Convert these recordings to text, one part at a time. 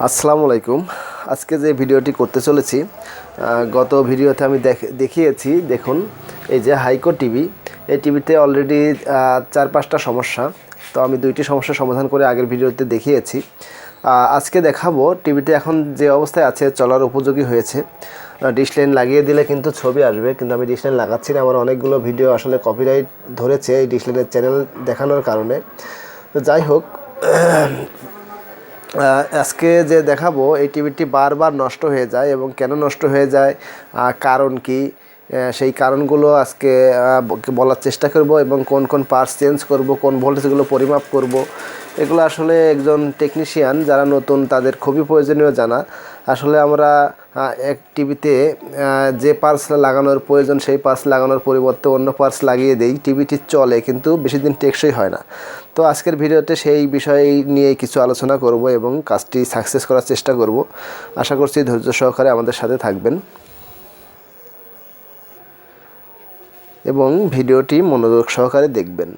আসসালামু আলাইকুম। আজকে যে ভিডিওটি করতে চলেছি, গত ভিডিওতে আমি দেখিয়েছি। দেখুন, এই যে হাইকো টিভি, এই টিভিতে অলরেডি 4-5টা সমস্যা। তো আমি 2টি সমস্যার সমাধান করে আগের ভিডিওতে দেখিয়েছি। আজকে দেখাবো টিভিতে এখন যে অবস্থায় আছে, চলার উপযোগী হয়েছে। ডিশ লাইন লাগিয়ে দিলে কিন্তু ছবি আসবে, কিন্তু আমি ডিশ লাইন লাগাচ্ছি না। আমার অনেকগুলো ভিডিও আসলে কপিরাইট ধরেছে এই ডিশ লাইনের চ্যানেল দেখানোর কারণে। তো যাই হোক, আজকে যে দেখাবো, এই টিভিটি বারবার নষ্ট হয়ে যায় এবং কেন নষ্ট হয়ে যায়, কারণ কি, সেই কারণগুলো আজকে বলার চেষ্টা করব এবং কোন কোন পার্টস চেঞ্জ করব, কোন ভোল্টেজগুলো পরিমাপ করব। এগুলো আসলে একজন টেকনিশিয়ান যারা নতুন তাদের খুবই প্রয়োজনীয় জানা। আসলে আমরা এক টিভিতে যে পার্টস লাগানোর প্রয়োজন সেই পার্টস লাগানোর পরিবর্তে অন্য পার্টস লাগিয়ে দেই। টিভিটি চলে কিন্তু বেশি দিন টেকসই হয় না। তো আজকের ভিডিওতে সেই বিষয় নিয়ে কিছু আলোচনা করব এবং কাজটি সাকসেস করার চেষ্টা করব। আশা করছি ধৈর্য সহকারে আমাদের সাথে থাকবেন এবং ভিডিওটি মনোযোগ সহকারে দেখবেন।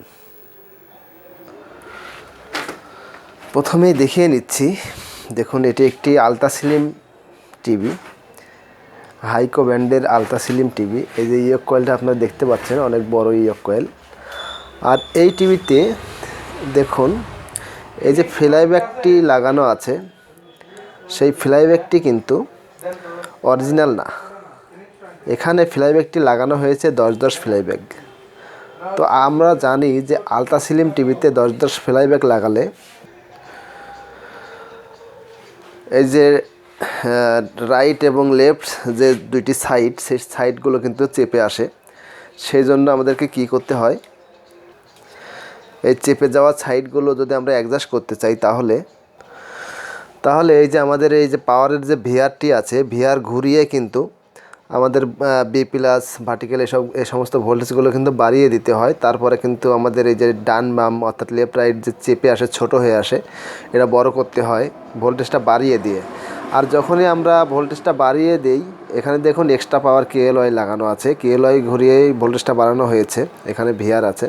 প্রথমেই দেখিয়ে নিচ্ছি। দেখুন, এটি একটি আলট্রাসিলিম টিভি, হাইকো ব্র্যান্ডের আলট্রাসিলিম টিভি। এই যে ইয়ক কয়েলটা আপনারা দেখতে পাচ্ছেন, অনেক বড় ইয়ক কয়েল। আর এই টিভিতে দেখুন, এই যে ফ্লাইব্যাগটি লাগানো আছে, সেই ফ্লাইব্যাগটি কিন্তু অরিজিনাল না। এখানে ফ্লাইব্যাগটি লাগানো হয়েছে 10-10 ফ্লাইব্যাগ। তো আমরা জানি যে আলট্রাসিলিম টিভিতে 10-10 ফ্লাইব্যাগ লাগালে এই যে রাইট এবং লেফট যে দুইটি সাইড, সেই সাইডগুলো কিন্তু চেপে আসে। সেই জন্য আমাদেরকে কি করতে হয়, এই চেপে যাওয়া সাইডগুলো যদি আমরা অ্যাডজাস্ট করতে চাই, তাহলে এই যে আমাদের এই যে পাওয়ারের যে ভিআরটি আছে, ভিআর ঘুরিয়ে কিন্তু আমাদের বি প্লাস ভার্টিক্যাল এই সমস্ত ভোল্টেজগুলো কিন্তু বাড়িয়ে দিতে হয়। তারপরে কিন্তু আমাদের এই যে ডান বাম অর্থাৎ লেফট রাইট যে চেপে আসে, ছোট হয়ে আসে, এটা বড় করতে হয় ভোল্টেজটা বাড়িয়ে দিয়ে। আর যখনই আমরা ভোল্টেজটা বাড়িয়ে দেই, এখানে দেখুন এক্সট্রা পাওয়ার কেএলওয়াই লাগানো আছে, কেএলওয়াই ঘুরিয়েই ভোল্টেজটা বাড়ানো হয়েছে। এখানে ভিআর আছে।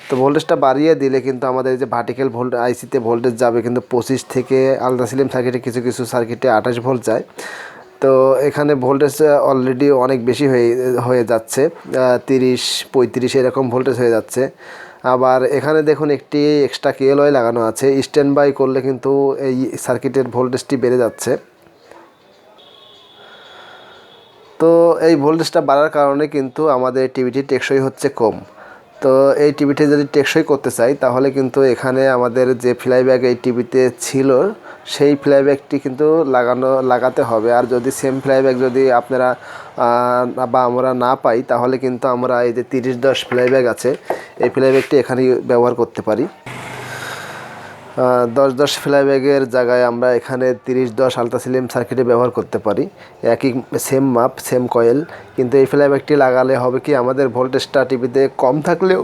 তো ভোল্টেজটা বাড়িয়ে দিলে কিন্তু আমাদের এই যে ভার্টিক্যাল আইসিতে ভোল্টেজ যাবে কিন্তু 25 থেকে, আলট্রাসিলিম সার্কিটে কিছু কিছু সার্কিটে 28 ভোল্ট যায়। তো এখানে ভোল্টেজ অলরেডি অনেক বেশি হয়ে যাচ্ছে, 30-35 এরকম ভোল্টেজ হয়ে যাচ্ছে। আবার এখানে দেখুন একটি এক্সট্রা কেএলওয়াই লাগানো আছে। স্ট্যান্ড বাই করলে কিন্তু এই সার্কিটের ভোল্টেজটি বেড়ে যাচ্ছে। তো এই ভোল্টেজটা বাড়ার কারণে কিন্তু আমাদের টিভিটি টেকসই হচ্ছে কম। তো এই টিভিটি যদি টেকসই করতে চাই, তাহলে কিন্তু এখানে আমাদের যে ফ্লাইব্যাগ এই টিভিতে ছিল, সেই ফ্লাইব্যাগটি কিন্তু লাগাতে হবে। আর যদি সেম ফ্লাইব্যাগ যদি আপনারা বা আমরা না পাই, তাহলে কিন্তু আমরা এই যে 30-10 ফ্লাইব্যাগ আছে, এই ফ্লাইব্যাগটি এখানে ব্যবহার করতে পারি। 10-10 ফ্লাইব্যাগের জায়গায় আমরা এখানে 30-10 আলট্রাসিলিম সার্কিটে ব্যবহার করতে পারি। একই সেম মাপ, সেম কয়েল। কিন্তু এই ফ্লাইব্যাগটি লাগালে হবে কি, আমাদের ভোল্টেজটা টিভিতে কম থাকলেও,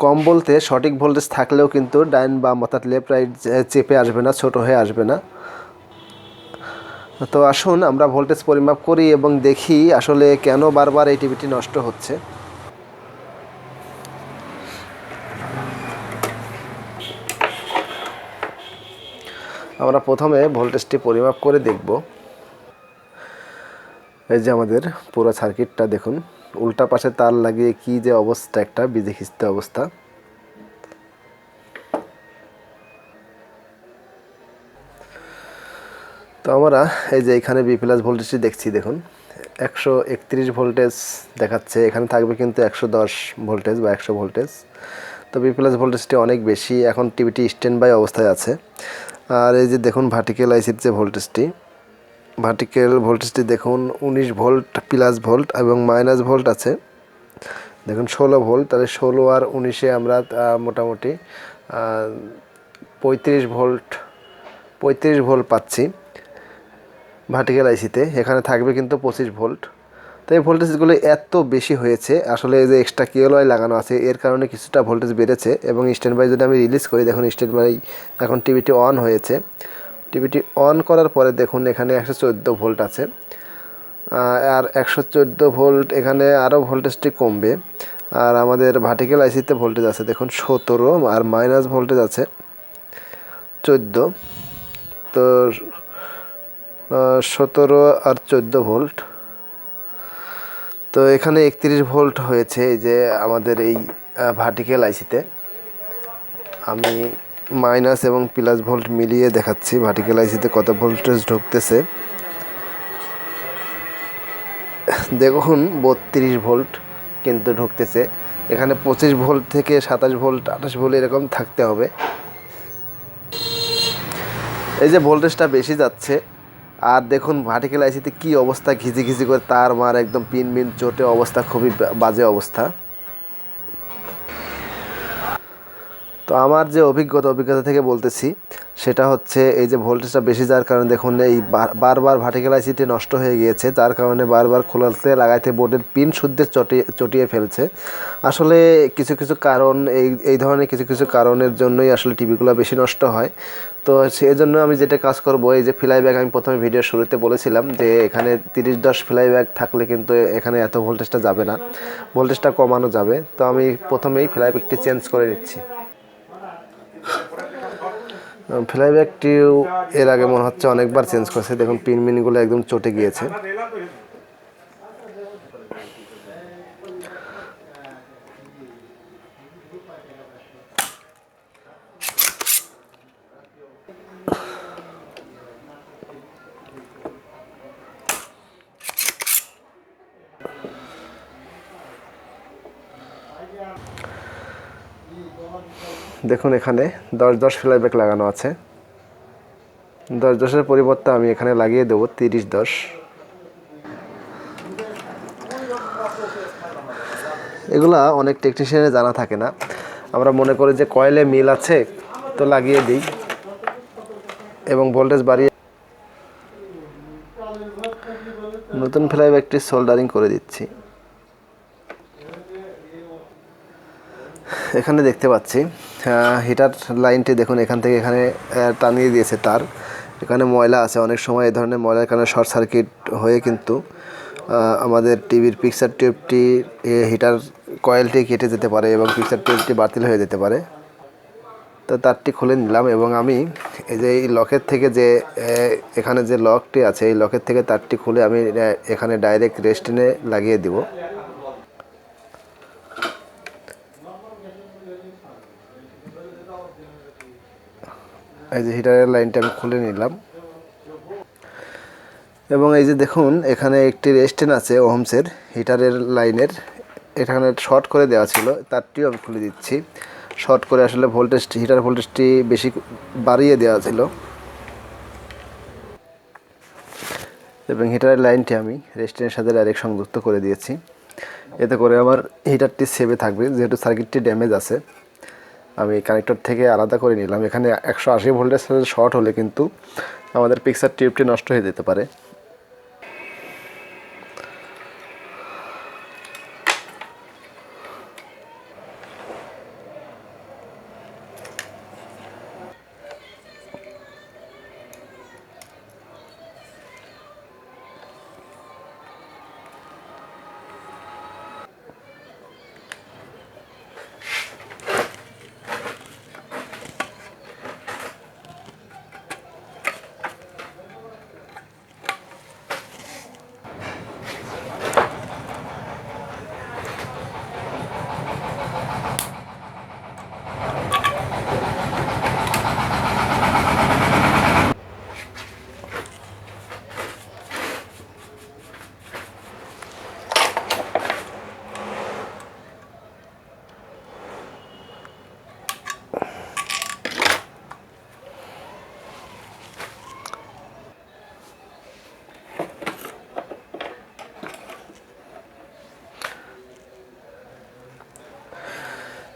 কম বলতে সঠিক ভোল্টেজ থাকলেও কিন্তু ডাইন বাম অর্থাৎ লেফট রাইট চেপে আসবে না, ছোট হয়ে আসবে না। তো আসুন আমরা ভোল্টেজ পরিমাপ করি এবং দেখি আসলে কেন বারবার এই টিভিটি নষ্ট হচ্ছে। আমরা প্রথমে ভোল্টেজটি পরিমাপ করে দেখব। এই যে আমাদের পুরো সার্কিটটা দেখুন, উল্টা পাশে তার লাগিয়ে কি যে অবস্থা, একটা বিধিখিস্ত অবস্থা। তো আমরা এই যে এখানে বি প্লাস ভোল্টেজটি দেখছি, দেখুন 131 ভোল্টেজ দেখাচ্ছে। এখানে থাকবে কিন্তু 110 ভোল্টেজ বা 100 ভোল্টেজ। তো বি প্লাস ভোল্টেজটি অনেক বেশি। এখন টিভিটি স্ট্যান্ড বাই অবস্থায় আছে। আর এই যে দেখুন ভার্টিক্যাল আইসির যে ভার্টিক্যাল ভোল্টেজটি দেখুন 19 ভোল্ট প্লাস ভোল্ট এবং মাইনাস ভোল্ট আছে। দেখুন 16 ভোল্ট, তাহলে 16 আর 19-এ আমরা মোটামুটি 35 ভোল্ট পাচ্ছি ভার্টিক্যাল আইসিতে। এখানে থাকবে কিন্তু 25 ভোল্ট। তো এই ভোল্টেজগুলো এত বেশি হয়েছে, আসলে এই যে এক্সট্রা কেএলওয়াই লাগানো আছে এর কারণে কিছুটা ভোল্টেজ বেড়েছে। এবং স্ট্যান্ড বাই যদি আমি রিলিজ করি, দেখুন স্ট্যান্ড বাই এখন টিভিটি অন হয়েছে। টিভিটি অন করার পরে দেখুন এখানে 114 ভোল্ট আছে। আর 114 ভোল্ট, এখানে আরও ভোল্টেজটি কমবে। আর আমাদের ভার্টিক্যাল আইসিতে ভোল্টেজ আছে দেখুন 17, আর মাইনাস ভোল্টেজ আছে 14। 17 আর 14 ভোল্ট। তো এখানে 31 ভোল্ট হয়েছে এই যে আমাদের এই ভার্টিক্যাল আইসিতে। আমি মাইনাস এবং প্লাস ভোল্ট মিলিয়ে দেখাচ্ছি ভার্টিক্যাল আইসিতে কত ভোল্টেজ ঢুকতেছে। দেখুন 32 ভোল্ট কিন্তু ঢুকতেছে। এখানে 25 ভোল্ট থেকে 27 ভোল্ট 28 ভোল্ট এরকম থাকতে হবে। এই যে ভোল্টেজটা বেশি যাচ্ছে। আর দেখুন ভার্টিক্যাল আইসিতে কী অবস্থা, ঘিজি ঘিজি করে তার মার একদম পিন মিন চটে অবস্থা, খুবই বাজে অবস্থা। তো আমার যে অভিজ্ঞতা থেকে বলতেছি সেটা হচ্ছে এই যে ভোল্টেজটা বেশি যাওয়ার কারণে দেখুন এই বারবার ভার্টিক্যাল আইসিটি নষ্ট হয়ে গিয়েছে, যার কারণে বারবার খোলাতে লাগাইতে বোর্ডের পিন শুদ্ধে চটিয়ে ফেলছে। আসলে কিছু কারণ এই ধরনের কিছু কারণের জন্যই আসলে টিভিগুলো বেশি নষ্ট হয়। তো সেই জন্য আমি যেটা কাজ করব, এই যে ফ্লাইব্যাগ আমি প্রথমে ভিডিওর শুরুতে বলেছিলাম যে এখানে 30-10 ফ্লাইব্যাগ থাকলে কিন্তু এখানে এত ভোল্টেজটা যাবে না, ভোল্টেজটা কমানো যাবে। তো আমি প্রথমেই ফ্লাইব্যাগটি চেঞ্জ করে নিচ্ছি। ফ্লাইব্যাগটিও এর আগে মনে হচ্ছে অনেকবার চেঞ্জ করছে। দেখুন পিন মিনগুলো একদম চটে গিয়েছে। দেখুন এখানে 10-10 ফ্লাইব্যাগ লাগানো আছে। 10-10-এর পরিবর্তে আমি এখানে লাগিয়ে দেবো 30-10। এগুলা অনেক টেকনিশিয়ানের জানা থাকে না। আমরা মনে করি যে কয়েলে মিল আছে তো লাগিয়ে দিই এবং ভোল্টেজ বাড়িয়ে নতুন ফ্লাইব্যাগটি সোল্ডারিং করে দিচ্ছি। এখানে দেখতে পাচ্ছি হিটার লাইনটি দেখুন এখান থেকে এখানে টানিয়ে দিয়েছে তার। এখানে ময়লা আছে, অনেক সময় এই ধরনের ময়লার কারণে শর্ট সার্কিট হয়ে কিন্তু আমাদের টিভির পিকচার টিউবটি হিটার কয়েলটি কেটে যেতে পারে এবং পিকচার টিউবটি বাতিল হয়ে যেতে পারে। তো তারটি খুলে নিলাম এবং আমি এই যে এই লকের থেকে যে এখানে যে লকটি আছে এই লকের থেকে তারটি খুলে আমি এখানে ডাইরেক্ট রেস্টিনে লাগিয়ে দিব। এই যে হিটারের লাইনটা আমি খুলে নিলাম এবং এই যে দেখুন এখানে একটি রেস্টেন আছে ওহমসের হিটারের লাইনের, এখানে শর্ট করে দেওয়া ছিল, তারটিও আমি খুলে দিচ্ছি। শর্ট করে আসলে ভোল্টেজটি হিটার ভোল্টেজটি বেশি বাড়িয়ে দেওয়া ছিল এবং হিটারের লাইনটি আমি রেস্টেনের সাথে ডাইরেক্ট সংযুক্ত করে দিয়েছি। এতে করে আমার হিটারটি সেভে থাকবে, যেহেতু সার্কিটটি ড্যামেজ আছে। আমি কানেক্টর থেকে আলাদা করে নিলাম। এখানে 180 ভোল্টের সাথে শর্ট হলে কিন্তু আমাদের পিকচার টিউবটি নষ্ট হয়ে যেতে পারে।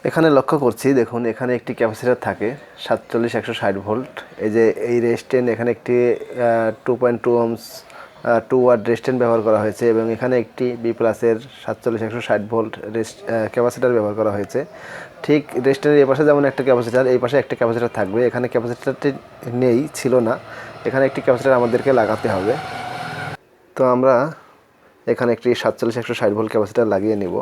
এখানে লক্ষ্য করছি দেখুন এখানে একটি ক্যাপাসিটার থাকে 47-160 ভোল্ট। এই যে এই রেস্টেন এখানে একটি 2.2 ohms 2 ওয়াট রেস্টেন ব্যবহার করা হয়েছে এবং এখানে একটি বি প্লাসের 47-160 ভোল্ট ক্যাপাসিটার ব্যবহার করা হয়েছে। ঠিক রেস্টেনের এই পাশে যেমন একটা ক্যাপাসিটার, এই পাশে একটা ক্যাপাসিটার থাকবে। এখানে ক্যাপাসিটারটি ছিল না, এখানে একটি ক্যাপাসিটার আমাদেরকে লাগাতে হবে। তো আমরা এখানে একটি 47-160 ভোল্ট ক্যাপাসিটার লাগিয়ে নিব।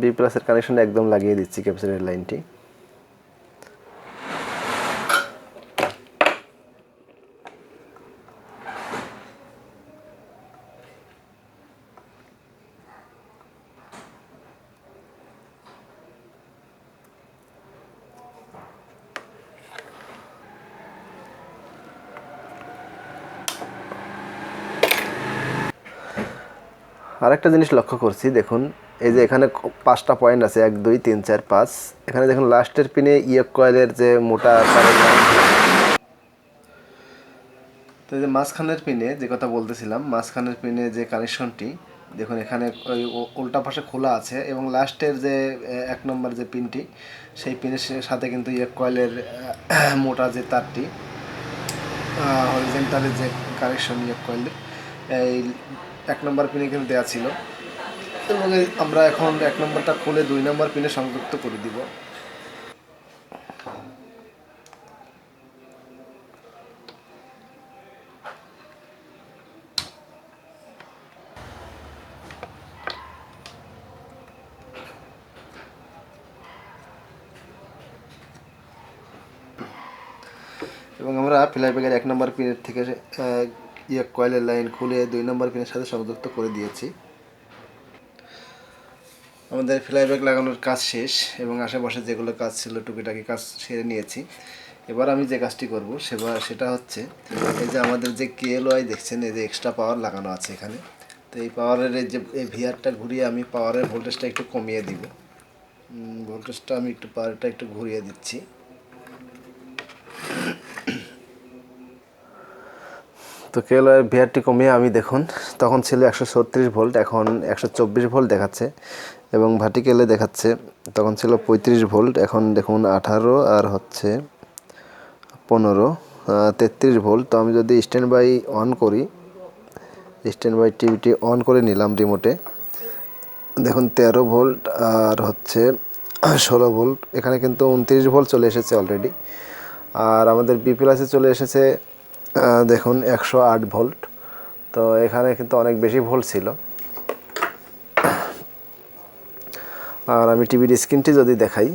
বি প্লাসের কানেকশন একদম লাগিয়ে দিচ্ছি ক্যাপাসিটর লাইনটি। আরেকটা জিনিস লক্ষ্য করছি, দেখুন এই যে এখানে 5টা পয়েন্ট আছে, 1 2 3 4 5। এখানে দেখুন লাস্টের পিনে ইয়ক কয়েলের যে মোটা তারের লাইন। তো এই যে মাঝখানের পিনে যে কথা বলতেছিলাম, মাঝখানের পিনে যে কানেকশনটি দেখুন এখানে ওই উল্টা পাশে খোলা আছে, এবং লাস্টের যে 1 নম্বর যে পিনটি, সেই পিনের সাথে কিন্তু ইয়ক কয়েলের মোটা যে তারটি হরিজেন্টালের যে কানেকশন ইয়ক কয়েলের, এই 1 নম্বর পিনে কিন্তু দেওয়া ছিল, এবং আমরা এখন 1 নম্বরটা খুলে 2 নম্বর পিনে সংযুক্ত করে দিব। এবং আমরা ফ্লাইব্যাগের 1 নম্বর পিনের থেকে কয়েলের লাইন খুলে 2 নম্বর পিনের সাথে সংযুক্ত করে দিয়েছি। আমাদের ফ্লাইব্যাগ লাগানোর কাজ শেষ, এবং আশেপাশে যেগুলো কাজ ছিল টুকিটাকি কাজ সেরে নিয়েছি। এবার আমি যে কাজটি করব সেটা হচ্ছে, এই যে আমাদের যে কেএলওয়াই দেখছেন, এই যে এক্সট্রা পাওয়ার লাগানো আছে এখানে, তো এই পাওয়ারের এই ভিআরটা ঘুরিয়ে আমি পাওয়ারের ভোল্টেজটা একটু কমিয়ে দিব। ভোল্টেজটা আমি পাওয়ারটা একটু ঘুরিয়ে দিচ্ছি। তো কেএলওয়াই ভিআরটি কমিয়ে আমি দেখুন, তখন ছিল 136 ভোল্ট, এখন 124 ভোল্ট দেখাচ্ছে, এবং ভার্টিক্যালে দেখাচ্ছে তখন ছিল 35 ভোল্ট, এখন দেখুন 18 আর হচ্ছে 15, 33 ভোল্ট। তো আমি যদি স্ট্যান্ড বাই অন করি, স্ট্যান্ড বাই টিভিটি অন করে নিলাম রিমোটে, দেখুন 13 ভোল্ট আর হচ্ছে 16 ভোল্ট, এখানে কিন্তু 29 ভোল্ট চলে এসেছে অলরেডি। আর আমাদের বি প্লাসে চলে এসেছে দেখুন 108 ভোল্ট। তো এখানে কিন্তু অনেক বেশি ভোল্ট ছিল। আর আমি টিভির স্ক্রিনটি যদি দেখাই,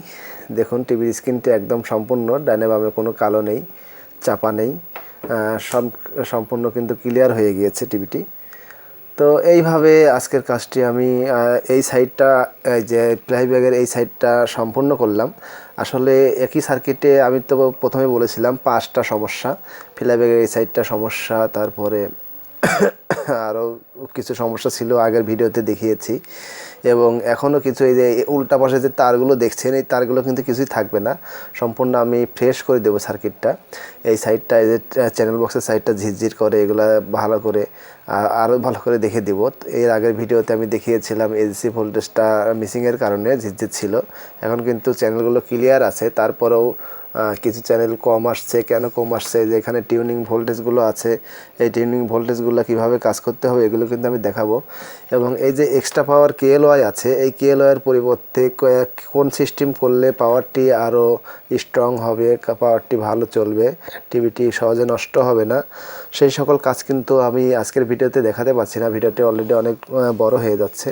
দেখুন টিভির স্ক্রিনটি একদম সম্পূর্ণ, ডানে বামে কোনো কালো নেই, চাপা নেই, সম্পূর্ণ কিন্তু ক্লিয়ার হয়ে গিয়েছে টিভিটি। তো এইভাবে আজকের কাজটি আমি এই সাইডটা, যে ফ্লাইব্যাগের এই সাইডটা সম্পূর্ণ করলাম। আসলে একই সার্কিটে আমি তো প্রথমে বলেছিলাম 5টা সমস্যা, ফ্লাইব্যাগের এই সাইডটা সমস্যা, তারপরে আরও কিছু সমস্যা ছিল, আগের ভিডিওতে দেখিয়েছি। এবং এখনও কিছু, এই যে উল্টা পাশে যে তারগুলো দেখছেন, এই তারগুলো কিন্তু কিছুই থাকবে না, সম্পূর্ণ আমি ফ্রেশ করে দেবো সার্কিটটা। এই সাইডটা, এই যে চ্যানেল বক্সের সাইডটা ঝিরঝির করে, এগুলো ভালো করে আরও ভালো করে দেখে দেব। এর আগের ভিডিওতে আমি দেখিয়েছিলাম এসি ভোল্টেজটা মিসিংয়ের কারণে ঝিরঝির ছিল, এখন কিন্তু চ্যানেলগুলো ক্লিয়ার আছে, তারপরেও কিছু চ্যানেল কম আসছে। কেন কম আসছে, যে এখানে টিউনিং ভোল্টেজগুলো আছে, এই টিউনিং ভোল্টেজগুলো কীভাবে কাজ করতে হবে এগুলো কিন্তু আমি দেখাবো। এবং এই যে এক্সট্রা পাওয়ার কেএলওয়াই আছে, এই কেএলওয়াইয়ের পরিবর্তে কোন সিস্টেম করলে পাওয়ারটি আরও স্ট্রং হবে, পাওয়ারটি ভালো চলবে, টিভিটি সহজে নষ্ট হবে না, সেই সকল কাজ কিন্তু আমি আজকের ভিডিওতে দেখাতে পারছি না, ভিডিওটি অলরেডি অনেক বড় হয়ে যাচ্ছে।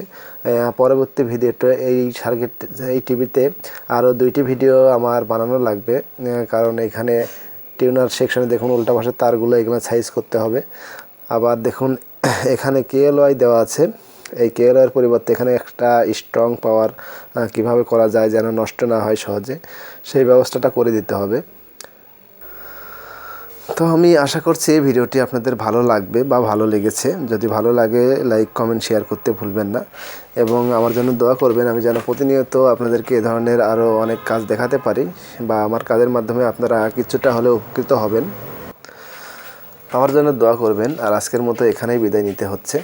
পরবর্তী ভিডিওটা এই সার্কিট, এই টিভিতে আরও 2টি ভিডিও আমার বানানো লাগবে, কারণ এখানে টিউনার সেকশনে দেখুন উল্টা পাশের তারগুলো, এগুলো সাইজ করতে হবে। আবার দেখুন এখানে কেএলওয়াই দেওয়া আছে, এই কেএলওয়াইয়ের পরিবর্তে এখানে একটা স্ট্রং পাওয়ার কিভাবে করা যায় যেন নষ্ট না হয় সহজে, সেই ব্যবস্থাটা করে দিতে হবে। তো আমি আশা করছি এই ভিডিওটি আপনাদের ভালো লাগবে বা ভালো লেগেছে। যদি ভালো লাগে লাইক কমেন্ট শেয়ার করতে ভুলবেন না, এবং আমার জন্য দোয়া করবেন, আমি যেন প্রতিনিয়ত আপনাদেরকে এ ধরনের আরও অনেক কাজ দেখাতে পারি, বা আমার কাজের মাধ্যমে আপনারা কিছুটা হলেও উপকৃত হবেন। আমার জন্য দোয়া করবেন। আর আজকের মতো এখানেই বিদায় নিতে হচ্ছে।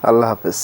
আল্লাহ হাফেজ।